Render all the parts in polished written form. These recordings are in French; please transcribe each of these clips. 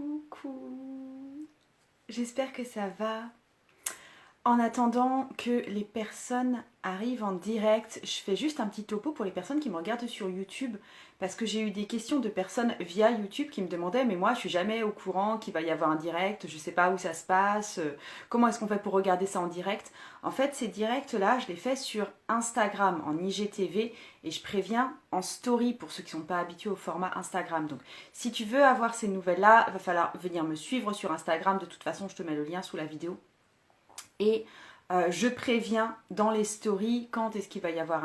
Coucou, j'espère que ça va. En attendant que les personnes arrivent en direct, je fais juste un petit topo pour les personnes qui me regardent sur YouTube parce que j'ai eu des questions de personnes via YouTube qui me demandaient mais moi je suis jamais au courant qu'il va y avoir un direct, je sais pas où ça se passe, comment est-ce qu'on fait pour regarder ça en direct. En fait ces directs là je les fais sur Instagram en IGTV et je préviens en story pour ceux qui ne sont pas habitués au format Instagram. Donc si tu veux avoir ces nouvelles là, il va falloir venir me suivre sur Instagram, de toute façon je te mets le lien sous la vidéo. Et je préviens dans les stories quand est-ce qu'il va y avoir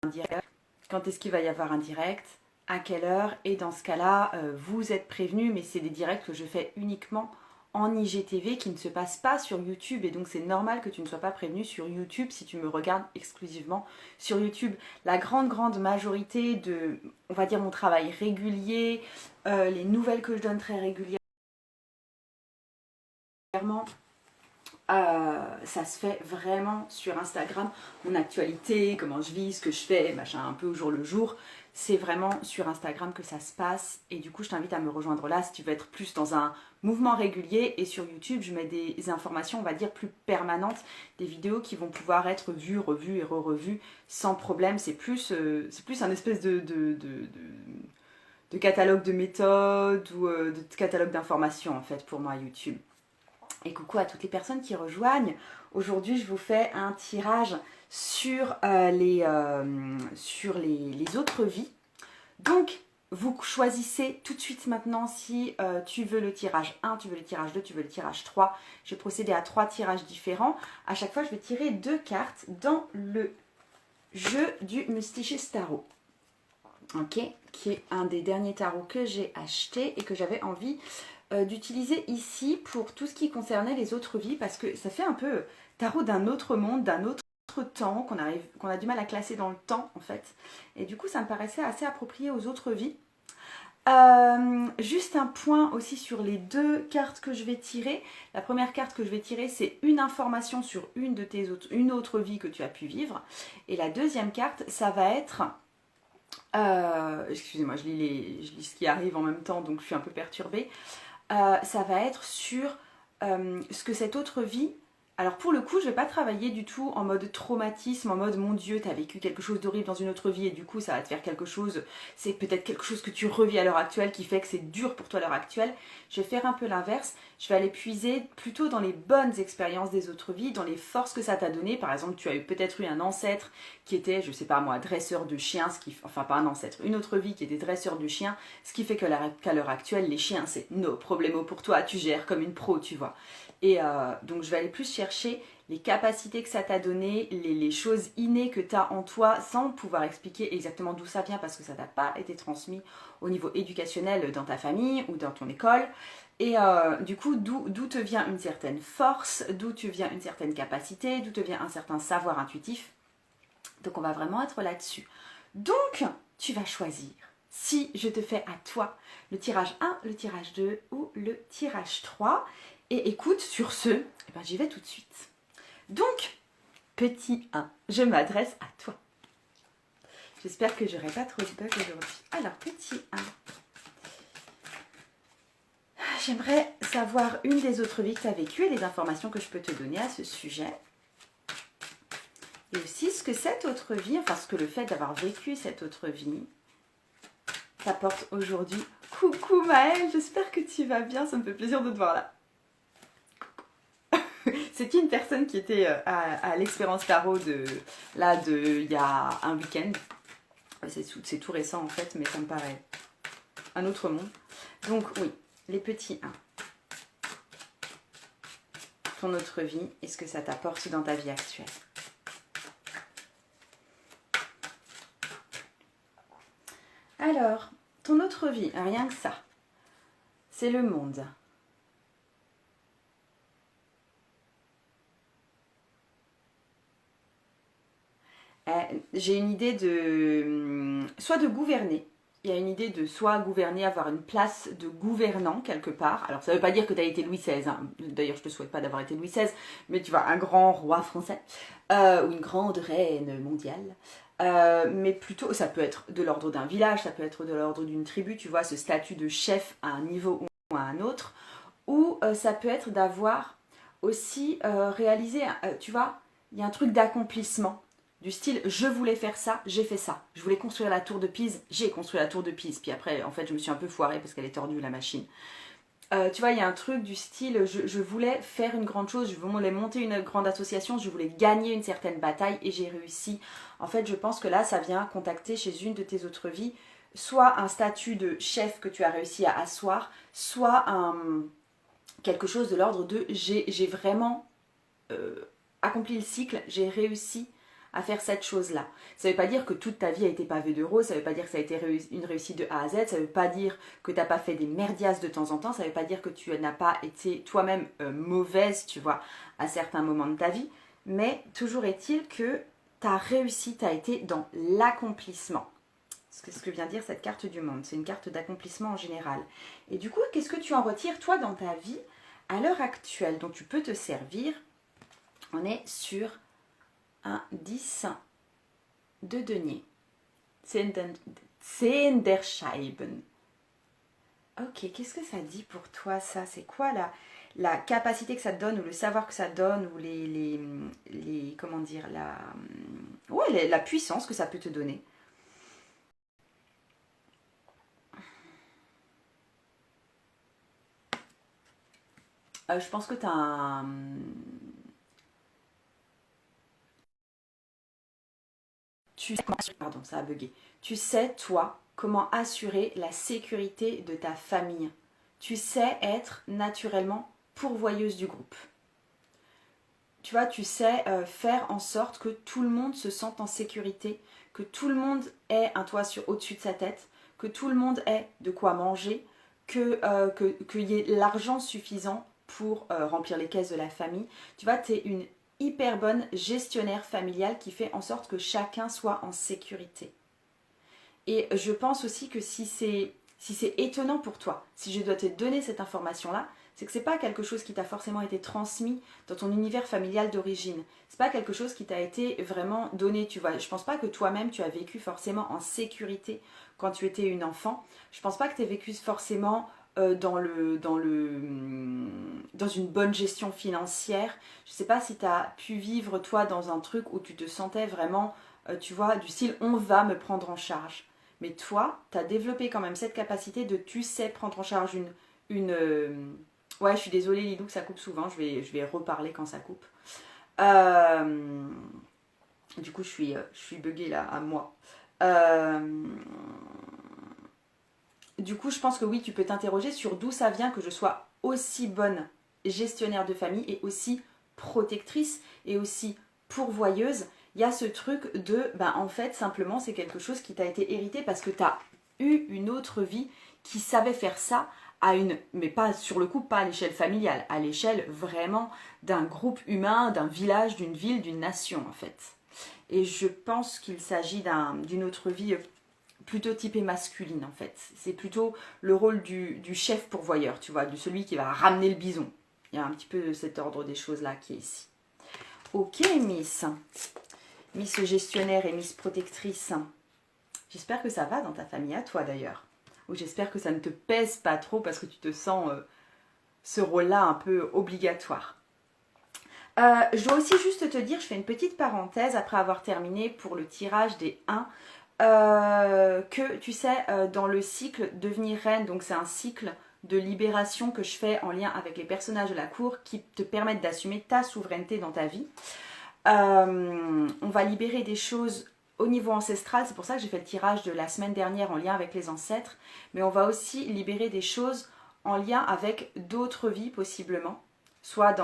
un direct, quand est-ce qu'il va y avoir un direct, à quelle heure, et dans ce cas-là, vous êtes prévenus, mais c'est des directs que je fais uniquement en IGTV qui ne se passent pas sur YouTube, et donc c'est normal que tu ne sois pas prévenu sur YouTube si tu me regardes exclusivement sur YouTube. La grande majorité de, on va dire, mon travail régulier, les nouvelles que je donne très régulièrement, ça se fait vraiment sur Instagram. Mon actualité, comment je vis, ce que je fais, machin, un peu au jour le jour, c'est vraiment sur Instagram que ça se passe. Et du coup, je t'invite à me rejoindre là si tu veux être plus dans un mouvement régulier. Et sur YouTube, je mets des informations, on va dire, plus permanentes, des vidéos qui vont pouvoir être vues, revues et re-revues sans problème. C'est plus un espèce de catalogue de méthodes ou de catalogue d'informations en fait pour moi YouTube. Et coucou à toutes les personnes qui rejoignent. Aujourd'hui, je vous fais un tirage sur, les autres vies. Donc, vous choisissez tout de suite maintenant si tu veux le tirage 1, tu veux le tirage 2, tu veux le tirage 3. Je vais procéder à 3 tirages différents. À chaque fois, je vais tirer 2 cartes dans le jeu du Mysticis Tarot. Ok, qui est un des derniers tarots que j'ai acheté et que j'avais envie d'utiliser ici pour tout ce qui concernait les autres vies, parce que ça fait un peu tarot d'un autre monde, d'un autre temps, qu'on a du mal à classer dans le temps en fait, et du coup ça me paraissait assez approprié aux autres vies. Juste un point aussi sur les 2 cartes que je vais tirer. La première carte que je vais tirer, c'est une information sur une autre vie que tu as pu vivre, et la deuxième carte, ça va être excusez-moi, je lis ce qui arrive en même temps, donc je suis un peu perturbée. Ça va être sur ce que cette autre vie... Alors pour le coup, je ne vais pas travailler du tout en mode traumatisme, en mode mon Dieu, tu as vécu quelque chose d'horrible dans une autre vie et du coup ça va te faire quelque chose, c'est peut-être quelque chose que tu revis à l'heure actuelle qui fait que c'est dur pour toi à l'heure actuelle. Je vais faire un peu l'inverse, je vais aller puiser plutôt dans les bonnes expériences des autres vies, dans les forces que ça t'a donné. Par exemple, tu as peut-être eu un ancêtre qui était, je sais pas moi, dresseur de chiens, enfin pas un ancêtre, une autre vie qui était dresseur de chiens, ce qui fait qu'à l'heure actuelle, les chiens c'est no problemo pour toi, tu gères comme une pro, tu vois. Et donc je vais aller plus chercher les capacités que ça t'a donné, les choses innées que tu as en toi, sans pouvoir expliquer exactement d'où ça vient parce que ça t'a pas été transmis au niveau éducationnel dans ta famille ou dans ton école. Et du coup, d'où te vient une certaine force, d'où te vient une certaine capacité, d'où te vient un certain savoir intuitif. Donc on va vraiment être là-dessus. Donc, tu vas choisir si je te fais à toi le tirage 1, le tirage 2 ou le tirage 3. Et écoute, sur ce, eh ben, j'y vais tout de suite. Donc, petit 1, je m'adresse à toi. J'espère que j'aurai pas trop de bugs aujourd'hui. Alors, petit 1. J'aimerais savoir une des autres vies que tu as vécues et les informations que je peux te donner à ce sujet. Et aussi ce que cette autre vie, enfin ce que le fait d'avoir vécu cette autre vie t'apporte aujourd'hui. Coucou Maëlle, j'espère que tu vas bien, ça me fait plaisir de te voir là. C'est une personne qui était à l'expérience tarot il y a un week-end. C'est tout récent en fait, mais ça me paraît un autre monde. Donc oui, les petits 1. Ton autre vie et ce que ça t'apporte dans ta vie actuelle. Alors, ton autre vie, rien que ça, c'est le monde. J'ai une idée de soit de gouverner. Il y a une idée de soit gouverner, avoir une place de gouvernant quelque part. Alors ça ne veut pas dire que tu as été Louis XVI, hein. D'ailleurs je ne te souhaite pas d'avoir été Louis XVI, mais tu vois, un grand roi français ou une grande reine mondiale. mais plutôt, ça peut être de l'ordre d'un village, ça peut être de l'ordre d'une tribu, tu vois, ce statut de chef à un niveau ou à un autre, ou ça peut être d'avoir aussi réalisé, tu vois, il y a un truc d'accomplissement, du style, je voulais faire ça, j'ai fait ça, je voulais construire la tour de Pise, j'ai construit la tour de Pise, puis après, en fait, je me suis un peu foirée parce qu'elle est tordue, la machine. Tu vois, il y a un truc du style, je voulais faire une grande chose, je voulais monter une grande association, je voulais gagner une certaine bataille et j'ai réussi. En fait, je pense que là, ça vient contacter chez une de tes autres vies, soit un statut de chef que tu as réussi à asseoir, soit quelque chose de l'ordre de j'ai vraiment accompli le cycle, j'ai réussi à faire cette chose-là. Ça ne veut pas dire que toute ta vie a été pavée de roses, ça ne veut pas dire que ça a été une réussite de A à Z, ça ne veut pas dire que tu n'as pas fait des merdias de temps en temps, ça ne veut pas dire que tu n'as pas été toi-même mauvaise, tu vois, à certains moments de ta vie, mais toujours est-il que tu as réussi, tu as été dans l'accomplissement. C'est ce que vient dire cette carte du monde, c'est une carte d'accomplissement en général. Et du coup, qu'est-ce que tu en retires, toi, dans ta vie, à l'heure actuelle, dont tu peux te servir? On est sur un 10 de denier. Zehn der Scheiben. Ok, qu'est-ce que ça dit pour toi, ça? C'est quoi la capacité que ça te donne, ou le savoir que ça donne, ou comment dire, la puissance que ça peut te donner? Je pense que tu as un... Pardon, ça a bugué. Tu sais, toi, comment assurer la sécurité de ta famille. Tu sais être naturellement pourvoyeuse du groupe. Tu vois, tu sais faire en sorte que tout le monde se sente en sécurité, que tout le monde ait un toit au-dessus de sa tête, que tout le monde ait de quoi manger, qu'il y ait l'argent suffisant pour remplir les caisses de la famille. Tu vois, tu es une hyper bonne gestionnaire familiale qui fait en sorte que chacun soit en sécurité. Et je pense aussi que si c'est étonnant pour toi, si je dois te donner cette information-là, c'est que c'est pas quelque chose qui t'a forcément été transmis dans ton univers familial d'origine. C'est pas quelque chose qui t'a été vraiment donné, tu vois. Je pense pas que toi-même tu as vécu forcément en sécurité quand tu étais une enfant. Je pense pas que tu aies vécu forcément dans une bonne gestion financière. Je sais pas si tu as pu vivre toi dans un truc où tu te sentais vraiment, tu vois, du style on va me prendre en charge. Mais toi, tu as développé quand même cette capacité de tu sais prendre en charge Ouais, je suis désolée Lilou que ça coupe souvent, je vais reparler quand ça coupe. Du coup, je suis buggée là, à moi. Du coup, je pense que oui, tu peux t'interroger sur d'où ça vient que je sois aussi bonne gestionnaire de famille et aussi protectrice et aussi pourvoyeuse. Il y a ce truc de, ben en fait, simplement, c'est quelque chose qui t'a été hérité parce que tu as eu une autre vie qui savait faire ça mais pas sur le coup, pas à l'échelle familiale, à l'échelle vraiment d'un groupe humain, d'un village, d'une ville, d'une nation en fait. Et je pense qu'il s'agit d'une autre vie plutôt typée masculine en fait. C'est plutôt le rôle du chef pourvoyeur, tu vois, de celui qui va ramener le bison. Il y a un petit peu cet ordre des choses là qui est ici. Ok Miss. Miss gestionnaire et Miss protectrice. J'espère que ça va dans ta famille à toi d'ailleurs. Ou j'espère que ça ne te pèse pas trop parce que tu te sens ce rôle-là un peu obligatoire. Je dois aussi juste te dire, je fais une petite parenthèse après avoir terminé pour le tirage des 1. Que tu sais, dans le cycle Devenir Reine, donc c'est un cycle de libération que je fais en lien avec les personnages de la cour qui te permettent d'assumer ta souveraineté dans ta vie. On va libérer des choses au niveau ancestral, c'est pour ça que j'ai fait le tirage de la semaine dernière en lien avec les ancêtres, mais on va aussi libérer des choses en lien avec d'autres vies possiblement, soit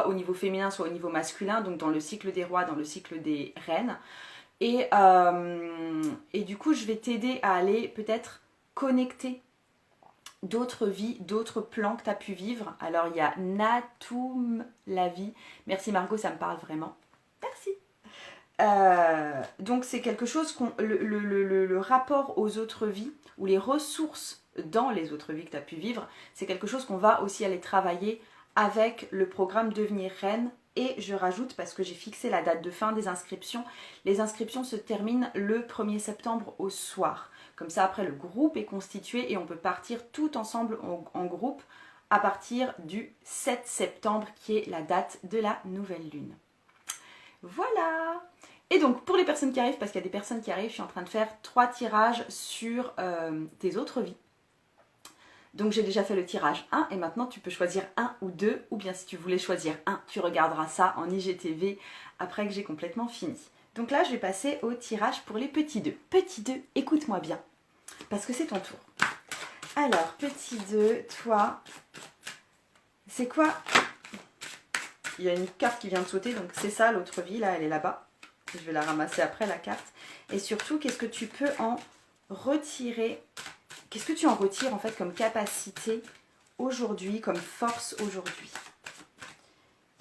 au niveau féminin, soit au niveau masculin, donc dans le cycle des rois, dans le cycle des reines. Et du coup, je vais t'aider à aller peut-être connecter d'autres vies, d'autres plans que tu as pu vivre. Alors, il y a Natum la vie. Merci Margot, ça me parle vraiment. Merci. Donc, c'est quelque chose le rapport aux autres vies ou les ressources dans les autres vies que tu as pu vivre, c'est quelque chose qu'on va aussi aller travailler avec le programme Devenir Reine Et je rajoute, parce que j'ai fixé la date de fin des inscriptions, les inscriptions se terminent le 1er septembre au soir. Comme ça, après, le groupe est constitué et on peut partir tout ensemble en groupe à partir du 7 septembre, qui est la date de la nouvelle lune. Voilà! Et donc, pour les personnes qui arrivent, parce qu'il y a des personnes qui arrivent, je suis en train de faire 3 tirages sur tes autres vies. Donc j'ai déjà fait le tirage 1 et maintenant tu peux choisir 1 ou 2, ou bien si tu voulais choisir 1, tu regarderas ça en IGTV après que j'ai complètement fini. Donc là je vais passer au tirage pour les petits 2. Petit 2, écoute-moi bien, parce que c'est ton tour. Alors petit 2, toi, c'est quoi? Il y a une carte qui vient de sauter, donc c'est ça l'autre vie, là elle est là-bas. Je vais la ramasser après la carte. Et surtout, qu'est-ce que tu peux en retirer? Qu'est-ce que tu en retires en fait comme capacité aujourd'hui, comme force aujourd'hui?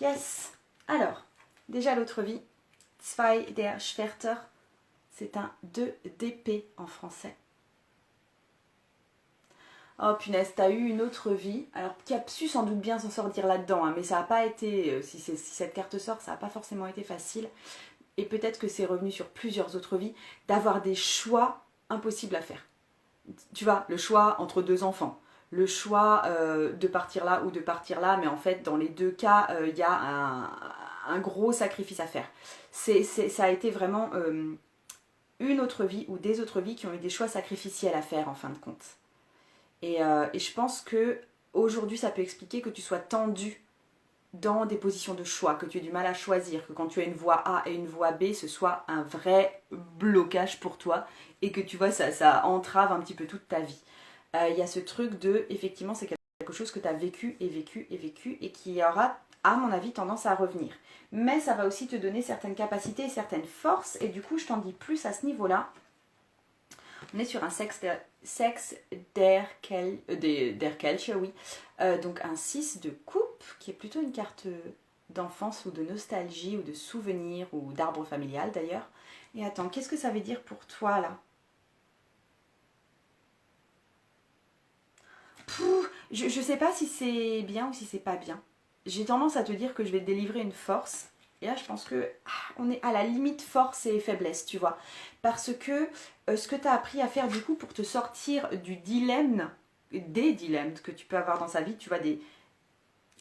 Yes. Alors, déjà l'autre vie, Zwei der Schwerter, c'est un 2 d'épée en français. Oh punaise, t'as eu une autre vie. Alors, tu as su sans doute bien s'en sortir là-dedans, hein, mais ça n'a pas été, si cette carte sort, ça n'a pas forcément été facile. Et peut-être que c'est revenu sur plusieurs autres vies, d'avoir des choix impossibles à faire. Tu vois, le choix entre 2 enfants, le choix de partir là ou de partir là, mais en fait, dans les 2 cas, il y a un gros sacrifice à faire. Ça a été vraiment une autre vie ou des autres vies qui ont eu des choix sacrificiels à faire en fin de compte. Et je pense que aujourd'hui, ça peut expliquer que tu sois tendu dans des positions de choix, que tu aies du mal à choisir, que quand tu as une voie A et une voie B, ce soit un vrai blocage pour toi et que tu vois, ça entrave un petit peu toute ta vie. Il y a ce truc de, effectivement, c'est quelque chose que tu as vécu et vécu et vécu et qui aura, à mon avis, tendance à revenir. Mais ça va aussi te donner certaines capacités et certaines forces et du coup, je t'en dis plus à ce niveau-là. On est sur un sexe der Kelch, oui. Donc un 6 de coupe, qui est plutôt une carte d'enfance ou de nostalgie ou de souvenir ou d'arbre familial d'ailleurs. Et attends, qu'est-ce que ça veut dire pour toi là? Je sais pas si c'est bien ou si c'est pas bien. J'ai tendance à te dire que je vais te délivrer une force. Et là, je pense que on est à la limite force et faiblesse, tu vois. Parce que ce que tu as appris à faire du coup pour te sortir du dilemme, des dilemmes que tu peux avoir dans sa vie, tu vois, des...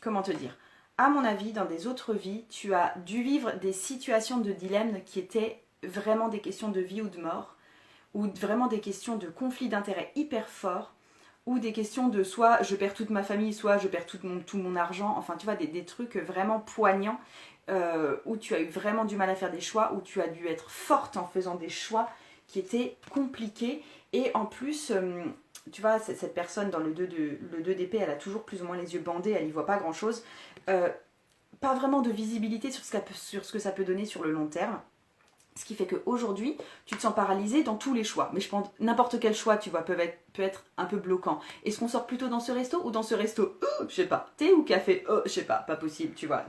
Comment te dire? À mon avis, dans des autres vies, tu as dû vivre des situations de dilemme qui étaient vraiment des questions de vie ou de mort, ou vraiment des questions de conflit d'intérêts hyper forts, ou des questions de soit je perds toute ma famille, soit je perds tout mon argent, enfin tu vois, des trucs vraiment poignants, où tu as eu vraiment du mal à faire des choix, où tu as dû être forte en faisant des choix qui étaient compliqués, et en plus, tu vois, cette personne dans le 2 d'épée, elle a toujours plus ou moins les yeux bandés, elle n'y voit pas grand chose, pas vraiment de visibilité sur ce que ça peut donner sur le long terme. Ce qui fait qu'aujourd'hui, tu te sens paralysé dans tous les choix. Mais je pense n'importe quel choix, tu vois, peut être un peu bloquant. Est-ce qu'on sort plutôt dans ce resto ou dans ce resto? Je sais pas. Thé ou café? Je sais pas possible, tu vois.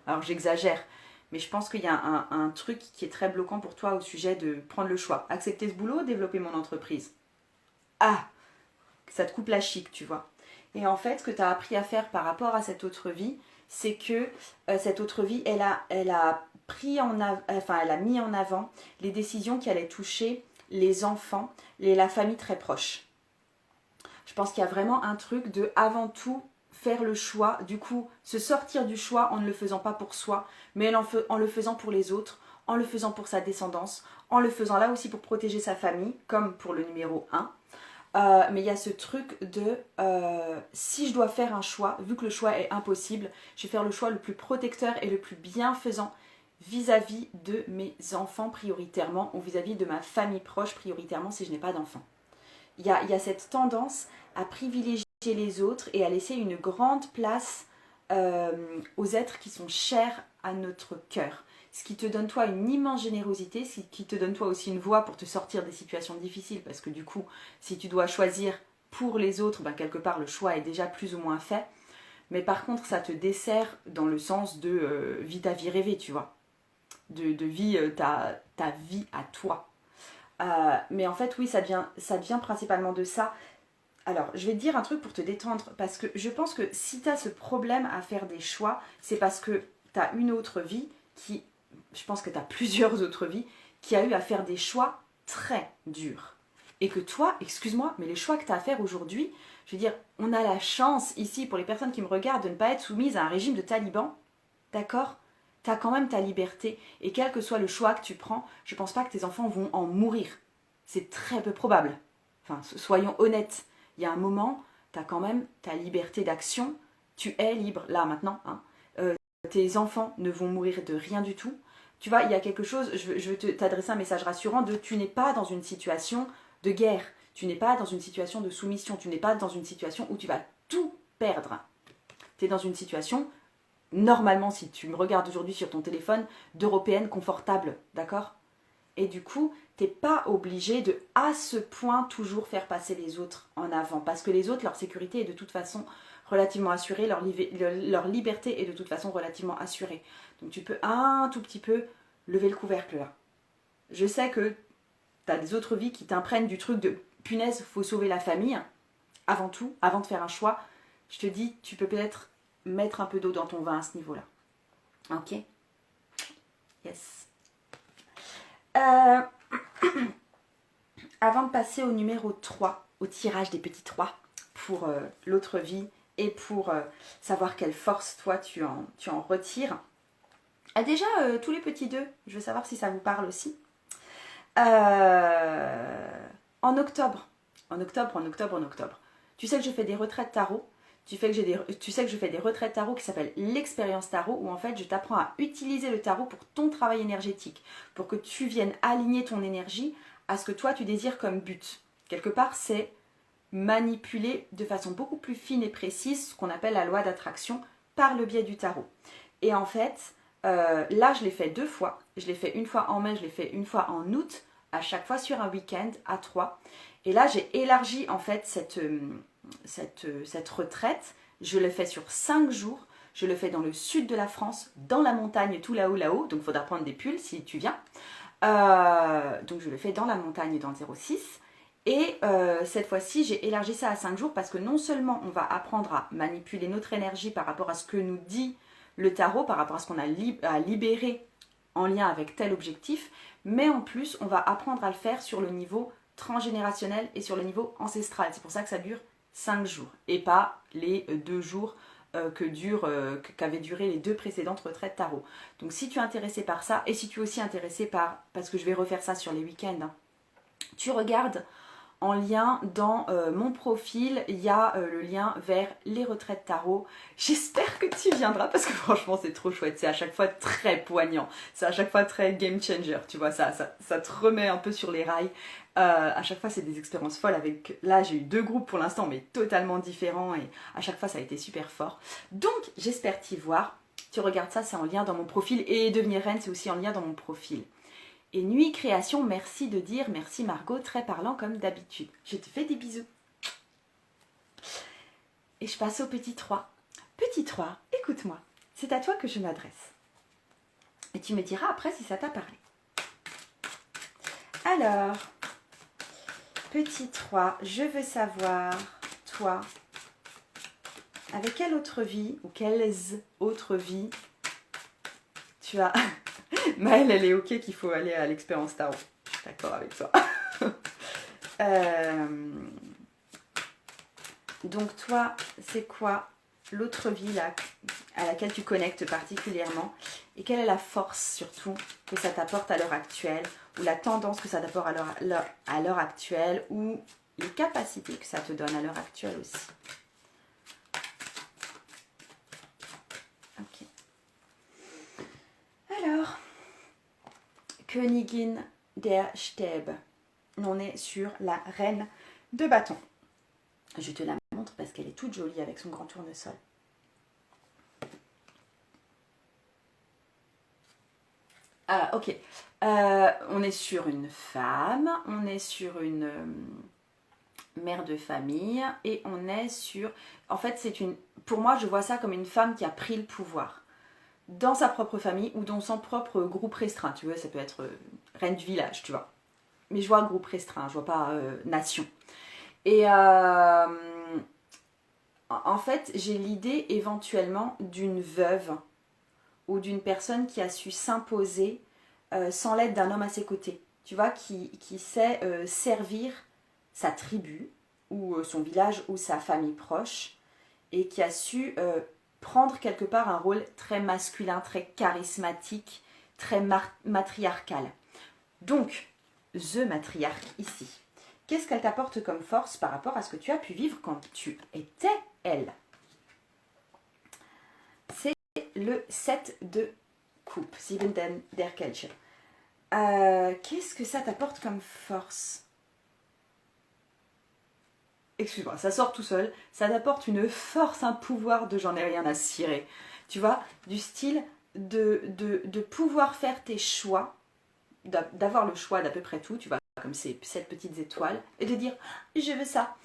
Alors j'exagère. Mais je pense qu'il y a un truc qui est très bloquant pour toi au sujet de prendre le choix. Accepter ce boulot, développer mon entreprise. Ah, ça te coupe la chic, tu vois. Et en fait, ce que tu as appris à faire par rapport à cette autre vie, c'est que cette autre vie, elle a mis en avant les décisions qui allaient toucher les enfants et la famille très proche. Je pense qu'il y a vraiment un truc de, avant tout, faire le choix, du coup, se sortir du choix en ne le faisant pas pour soi, mais en le faisant pour les autres, en le faisant pour sa descendance, en le faisant là aussi pour protéger sa famille, comme pour le numéro 1. Mais il y a ce truc de si je dois faire un choix, vu que le choix est impossible, je vais faire le choix le plus protecteur et le plus bienfaisant vis-à-vis de mes enfants prioritairement ou vis-à-vis de ma famille proche prioritairement si je n'ai pas d'enfants. Il y a cette tendance à privilégier les autres et à laisser une grande place aux êtres qui sont chers à notre cœur. Ce qui te donne toi une immense générosité, ce qui te donne toi aussi une voie pour te sortir des situations difficiles, parce que du coup, si tu dois choisir pour les autres, ben quelque part le choix est déjà plus ou moins fait. Mais par contre, ça te dessert dans le sens de vis ta vie rêvée, tu vois. De vie ta vie à toi. Mais en fait, oui, ça vient principalement de ça. Alors, je vais te dire un truc pour te détendre, parce que je pense que si tu as ce problème à faire des choix, c'est parce que tu as une autre vie qui, je pense que tu as plusieurs autres vies, qui a eu à faire des choix très durs. Et que toi, excuse-moi, mais les choix que tu as à faire aujourd'hui, je veux dire, on a la chance ici, pour les personnes qui me regardent, de ne pas être soumises à un régime de talibans, d'accord? Tu as quand même ta liberté. Et quel que soit le choix que tu prends, je ne pense pas que tes enfants vont en mourir. C'est très peu probable. Enfin, soyons honnêtes. Il y a un moment, tu as quand même ta liberté d'action. Tu es libre, là, maintenant. Hein. Tes enfants ne vont mourir de rien du tout. Tu vois, il y a quelque chose, je veux t'adresser un message rassurant de tu n'es pas dans une situation de guerre. Tu n'es pas dans une situation de soumission. Tu n'es pas dans une situation où tu vas tout perdre. Tu es dans une situation, normalement, si tu me regardes aujourd'hui sur ton téléphone, d'européenne confortable, d'accord? Et du coup, t'es pas obligé de, à ce point, toujours faire passer les autres en avant. Parce que les autres, leur sécurité est de toute façon relativement assurée, leur liberté est de toute façon relativement assurée. Donc tu peux un tout petit peu lever le couvercle là. Je sais que t'as des autres vies qui t'imprègnent du truc de punaise, faut sauver la famille. Avant tout, avant de faire un choix, je te dis, tu peux peut-être mettre un peu d'eau dans ton vin à ce niveau-là. Ok? Yes. Avant de passer au numéro 3, au tirage des petits 3 pour l'autre vie et pour savoir quelle force toi tu en retires. Déjà, tous les petits 2, je veux savoir si ça vous parle aussi. En octobre, tu sais que je fais des retraites tarot. Tu sais que je fais des retraites tarot qui s'appellent l'expérience tarot, où en fait je t'apprends à utiliser le tarot pour ton travail énergétique, pour que tu viennes aligner ton énergie à ce que toi tu désires comme but. Quelque part, c'est manipuler de façon beaucoup plus fine et précise ce qu'on appelle la loi d'attraction par le biais du tarot. Et en fait, là je l'ai fait 2 fois. Je l'ai fait une fois en mai, je l'ai fait une fois en août, à chaque fois sur un week-end à 3. Et là j'ai élargi en fait cette retraite. Je le fais sur 5 jours. Je le fais dans le sud de la France, dans la montagne, tout là-haut. Donc il faudra prendre des pulls si tu viens. Donc je le fais dans la montagne, dans le 06. Et cette fois-ci, j'ai élargi ça à 5 jours parce que non seulement on va apprendre à manipuler notre énergie par rapport à ce que nous dit le tarot, par rapport à ce qu'on a à libérer en lien avec tel objectif, mais en plus, on va apprendre à le faire sur le niveau transgénérationnel et sur le niveau ancestral. C'est pour ça que ça dure 5 jours et pas les 2 jours qu'avaient duré les 2 précédentes retraites tarot. Donc si tu es intéressé par ça, et si tu es aussi intéressé parce que je vais refaire ça sur les week-ends, hein, tu regardes en lien dans mon profil, il y a le lien vers les retraites tarot. J'espère que tu viendras parce que franchement c'est trop chouette, c'est à chaque fois très poignant, c'est à chaque fois très game changer, tu vois, ça te remet un peu sur les rails. À chaque fois c'est des expériences folles avec, là j'ai eu 2 groupes pour l'instant mais totalement différents et à chaque fois ça a été super fort. Donc j'espère t'y voir, tu regardes ça, c'est en lien dans mon profil et devenir reine c'est aussi en lien dans mon profil. Et Nuit Création, merci de dire, merci Margot, très parlant comme d'habitude. Je te fais des bisous. Et je passe au petit 3. Petit 3, écoute-moi, c'est à toi que je m'adresse. Et tu me diras après si ça t'a parlé. Alors, petit 3, je veux savoir, toi, avec quelle autre vie ou quelles autres vies tu as... Maëlle, elle est ok qu'il faut aller à l'expérience tarot. Je suis d'accord avec toi. Donc toi, c'est quoi l'autre vie là, à laquelle tu connectes particulièrement et quelle est la force surtout que ça t'apporte à l'heure actuelle ou la tendance que ça t'apporte à l'heure actuelle ou les capacités que ça te donne à l'heure actuelle aussi. Ok. Alors... Königin der Stäbe. On est sur la reine de bâton. Je te la montre parce qu'elle est toute jolie avec son grand tournesol. Ah, ok. On est sur une femme, on est sur une mère de famille et on est sur... En fait, c'est une... Pour moi, je vois ça comme une femme qui a pris le pouvoir. Dans sa propre famille ou dans son propre groupe restreint, tu vois, ça peut être reine du village, tu vois. Mais je vois groupe restreint, je vois pas nation. Et en fait, j'ai l'idée éventuellement d'une veuve ou d'une personne qui a su s'imposer sans l'aide d'un homme à ses côtés. Tu vois, qui sait servir sa tribu, ou son village, ou sa famille proche, et qui a su prendre quelque part un rôle très masculin, très charismatique, très matriarcal. Donc, The Matriarche ici. Qu'est-ce qu'elle t'apporte comme force par rapport à ce que tu as pu vivre quand tu étais elle? C'est le 7 de coupe, Sieben der Kelche. Qu'est-ce que ça t'apporte comme force? Excuse-moi, ça sort tout seul. Ça t'apporte une force, un pouvoir de j'en ai rien à cirer. Tu vois, du style de pouvoir faire tes choix, d'avoir le choix d'à peu près tout, tu vois, comme ces 7 petites étoiles, et de dire je veux ça.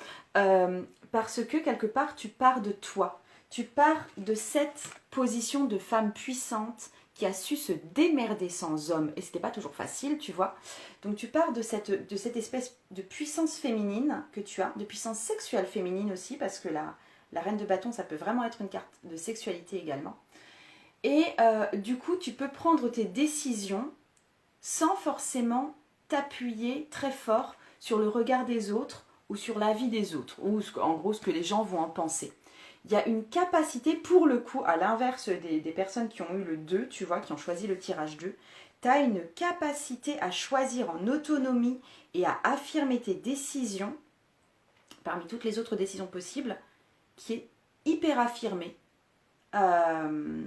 Parce que quelque part, tu pars de toi. Tu pars de cette position de femme puissante qui a su se démerder sans homme. Et c'était pas toujours facile, tu vois. Donc tu pars de cette espèce de puissance féminine que tu as, de puissance sexuelle féminine aussi, parce que la reine de bâton, ça peut vraiment être une carte de sexualité également. Et du coup, tu peux prendre tes décisions sans forcément t'appuyer très fort sur le regard des autres ou sur l'avis des autres, ou en gros ce que les gens vont en penser. Il y a une capacité, pour le coup, à l'inverse des personnes qui ont eu le 2, tu vois, qui ont choisi le tirage 2, tu as une capacité à choisir en autonomie et à affirmer tes décisions, parmi toutes les autres décisions possibles, qui est hyper affirmée. Je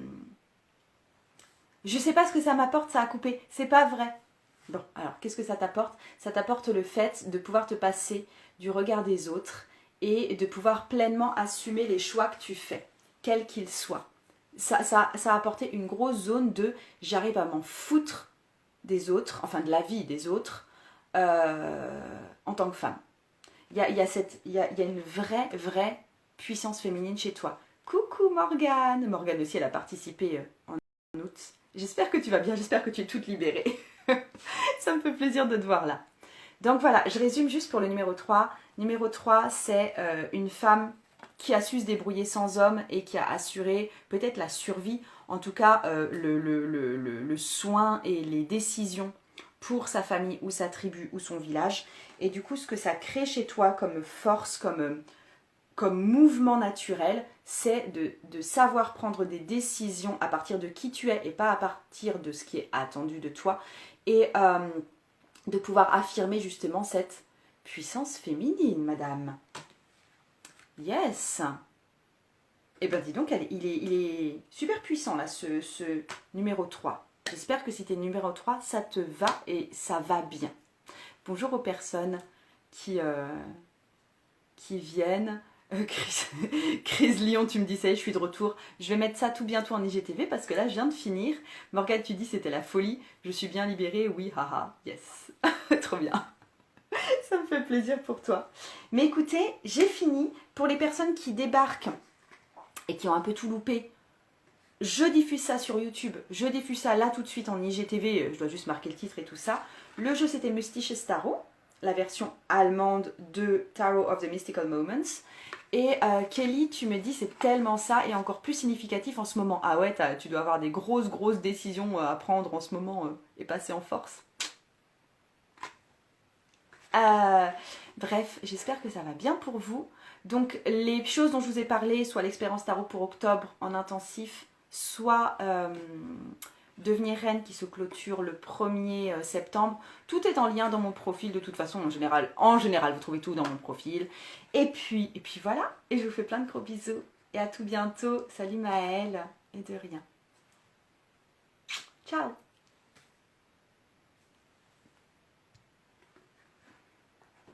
sais pas ce que ça m'apporte, ça a coupé, c'est pas vrai. Bon, alors qu'est-ce que ça t'apporte? Ça t'apporte le fait de pouvoir te passer du regard des autres et de pouvoir pleinement assumer les choix que tu fais, quels qu'ils soient. Ça a apporté une grosse zone de j'arrive à m'en foutre des autres, enfin de la vie des autres, en tant que femme. Il y a une vraie puissance féminine chez toi. Coucou Morgane! Morgane aussi, elle a participé en août. J'espère que tu vas bien, j'espère que tu es toute libérée. Ça me fait plaisir de te voir là. Donc voilà, je résume juste pour le numéro 3. Numéro 3, c'est une femme qui a su se débrouiller sans homme et qui a assuré peut-être la survie, en tout cas le soin et les décisions pour sa famille ou sa tribu ou son village. Et du coup, ce que ça crée chez toi comme force, comme mouvement naturel, c'est de savoir prendre des décisions à partir de qui tu es et pas à partir de ce qui est attendu de toi. Et de pouvoir affirmer justement cette puissance féminine, madame. Yes. Eh bien, dis donc, il est super puissant, là, ce numéro 3. J'espère que si t'es numéro 3, ça te va et ça va bien. Bonjour aux personnes qui viennent. Chris Lyon, tu me dis ça y est, je suis de retour. Je vais mettre ça tout bientôt en IGTV parce que là, je viens de finir. Morgane, tu dis c'était la folie. Je suis bien libérée, oui, haha, yes. Trop bien. Ça me fait plaisir pour toi. Mais écoutez, j'ai fini. Pour les personnes qui débarquent et qui ont un peu tout loupé, je diffuse ça sur YouTube. Je diffuse ça là tout de suite en IGTV. Je dois juste marquer le titre et tout ça. Le jeu, c'était Mystisches Tarot, la version allemande de Tarot of the Mystical Moments. Et Kelly, tu me dis c'est tellement ça et encore plus significatif en ce moment. Ah ouais, tu dois avoir des grosses décisions à prendre en ce moment et passer en force. Bref, j'espère que ça va bien pour vous. Donc les choses dont je vous ai parlé, soit l'expérience tarot pour octobre en intensif, soit devenir reine qui se clôture le 1er septembre. Tout est en lien dans mon profil de toute façon, en général vous trouvez tout dans mon profil. Et puis voilà, et je vous fais plein de gros bisous. Et à tout bientôt. Salut Maëlle, et de rien.